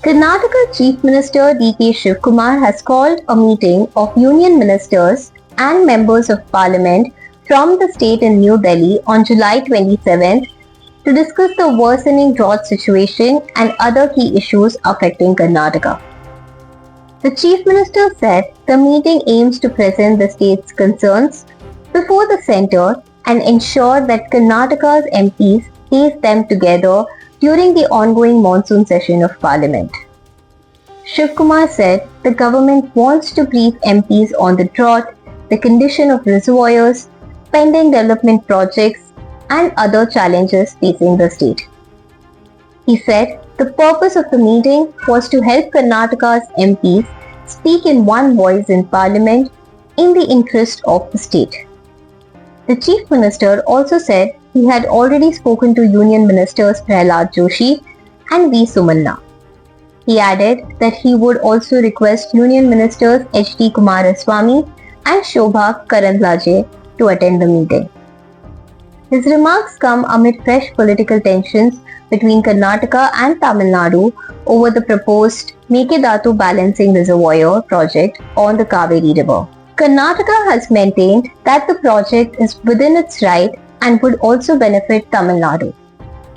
Karnataka Chief Minister D.K. Shivkumar has called a meeting of union ministers and members of parliament from the state in New Delhi on July 27th to discuss the worsening drought situation and other key issues affecting Karnataka. The Chief Minister said the meeting aims to present the state's concerns before the centre and ensure that Karnataka's MPs face them together during the ongoing monsoon session of Parliament. Shivkumar said the government wants to brief MPs on the drought, the condition of reservoirs, pending development projects, and other challenges facing the state. He said the purpose of the meeting was to help Karnataka's MPs speak in one voice in Parliament in the interest of the state. The Chief Minister also said he had already spoken to Union Ministers Prahlad Joshi and V. Sumanna. He added that he would also request Union Ministers H.D. Kumaraswamy and Shobha Karandlaje to attend the meeting. His remarks come amid fresh political tensions between Karnataka and Tamil Nadu over the proposed Mekedatu Balancing Reservoir project on the Kaveri River. Karnataka has maintained that the project is within its right and would also benefit Tamil Nadu.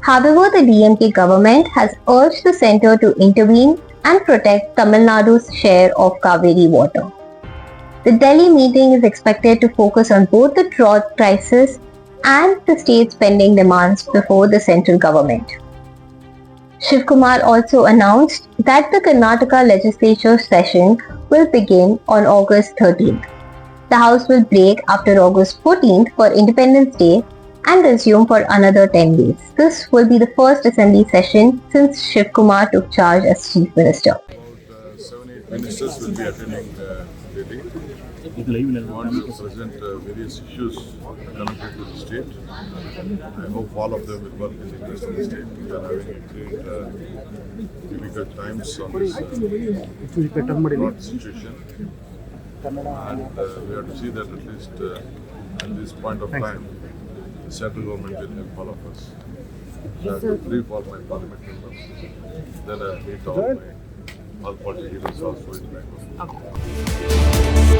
However, the DMK government has urged the centre to intervene and protect Tamil Nadu's share of Kaveri water. The Delhi meeting is expected to focus on both the drought crisis and the state's pending demands before the central government. Shivkumar also announced that the Karnataka legislature session will begin on August 13th. The House will break after August 14th for Independence Day and resume for another 10 days. This will be the first assembly session since Shivkumar took charge as Chief Minister. About 7-8 ministers will be attending Delhi. We want to present various issues connected to the state. I hope all of them will work in the interest of the state. We are having great difficult times on this drought situation. And we have to see that at least at this point of time, the central government will help all of us. I have to brief all my parliament members. Then I meet all party leaders also in Bangalore.